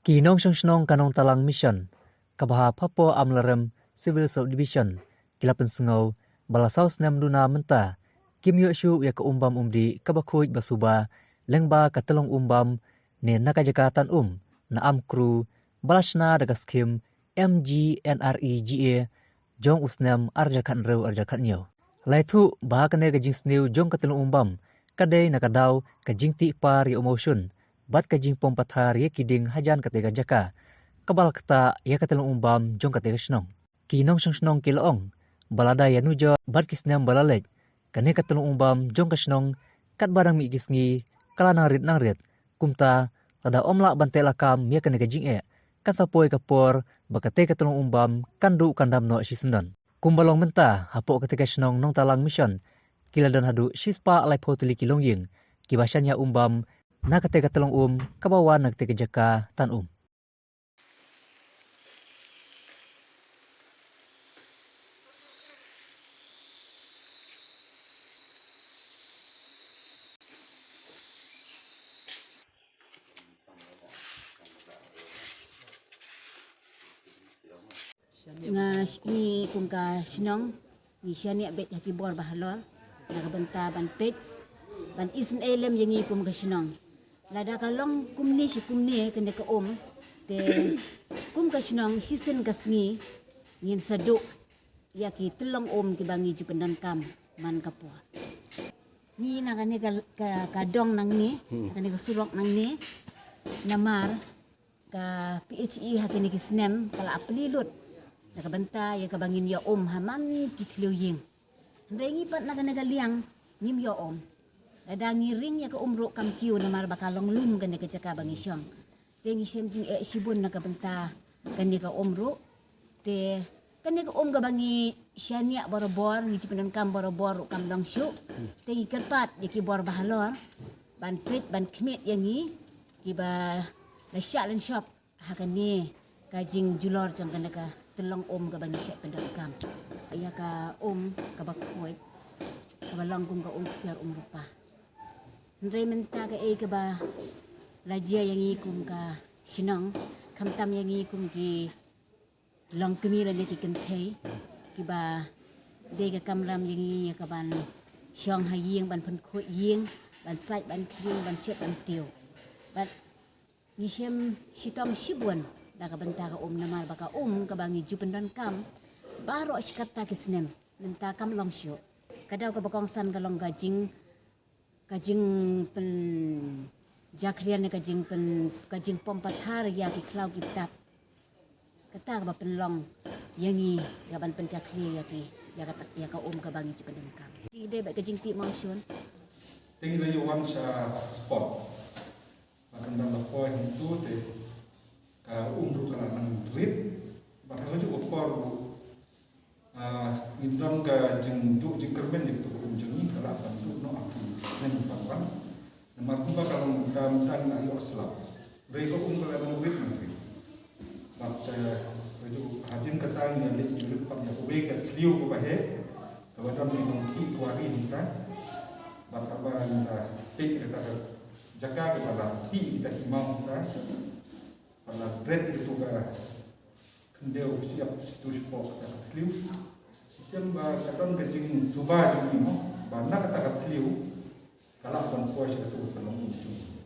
Kinong Shnong Kanong Talang Mission, Kabaha Papo Amlarem Civil Subdivision, Kilapan Sengau, Balasau Senam Luna Menta, Kim Yo Shu ya Umbam Umdi Kabakuj Basuba, Lengba Katalong Umbam, Ne Nakajakatan Na Amkru, Balashna Dagaskim, MGNREGA, Jong Usnam Arjakan Rew Arjakan Nyo. Laitu bahakane Gajing Snew Jong Katalong Umbam, Kadai Nakadaw Kajing Ti Par ya Emotion, Bat kajing pompathar ye kiding hajan katega jaka. Kabal kata ye katelong umbam jong katega shnong. Kinong shnong kiloong. Balada ya nujo bat kisnam balalej. Kane katelong umbam jong kashnong kat barang mi gisngi kala nang rit. Kumta tada omla bante lakam ye kane kajing e. Kan sapoi kapor bakate katelong umbam kandu kandam no shisendon. Kumbalong menta hapo katega shnong nong talang mission. Kiladon hadu shispa alai potili kilong ying. Kibasanya umbam Nakatega telong kabawa nagtega jaka tan Nga ni kung ka sinong ni siya ni abet hakibor bahalor nagabanta ban pet ban isen elem yang kum ka sinong lada kalong kumni si kumni kende ka te kum ka sinong sisen ka sngi ngin sadu ya ki telong ki bangi jupendan kam man kapua ni nakane ka kadong nang ni kane ka surok nang ni namar ka PHE hakini kisnem kala aplilut nakabanta ya kabangin ya haman kitliw ying rengi pat naganagaliang ngim ya ada ngiring ya ka umro kam kiu namar bakalong lum gane ka jaka bangisyong tengi semjing sibun nakabanta kani ka umro te kani ka ka bangi syania borobor ngi cipenan kam borobor kam longsyu tengi kerpat ya ki bor bahalor ban prit ban kmit yangi ki ba la shalan shop hakani kajing julor jang kana ka telong ka bangi syap pendak kam ya ka ka bakoy ka balong kum ka siar rupa Ndre menta ka ka ba lajia yang ikum ka sinong kamtam yang ikum ki long kumila ni ki kentay ki ba de ka kamram yang ka ban syong haying ban pen ko ying ban sai ban kring ban syap ban tiu bat ni syem sitom sibun da ka benta ka namar baka ka bangi jupendan kam baro sikata ki snem menta kam long syo kadaw ka bakongsan ka long gajing pen jakrian ne kajing pompathar ya ki klau ki tap kata ka penlong yangi gaban penjakri ya ki ya kata ya ka ka bangi cipen kam ti de ba kajing ti motion tengi la yuwan sa spot makan dalam poin itu te ka ru kana nang drip bakal ju opor ngidong ka jeng kerben di tu jengi kala bantu no aku nen papan namar kumba kalau tam ayo selap rego kala nang drip nanti mate ju hadin katang yang lek drip pam ya we ka kliu ko bahe kawadam ni nong ki kwari hinta bataban pik kita jaga kepada ti kita imam kita pada bread itu ka kendeu siap tu sport ka kliu siamba katon kajing subah ni mo bana kata ka kliu kala kon pois ka tu telong itu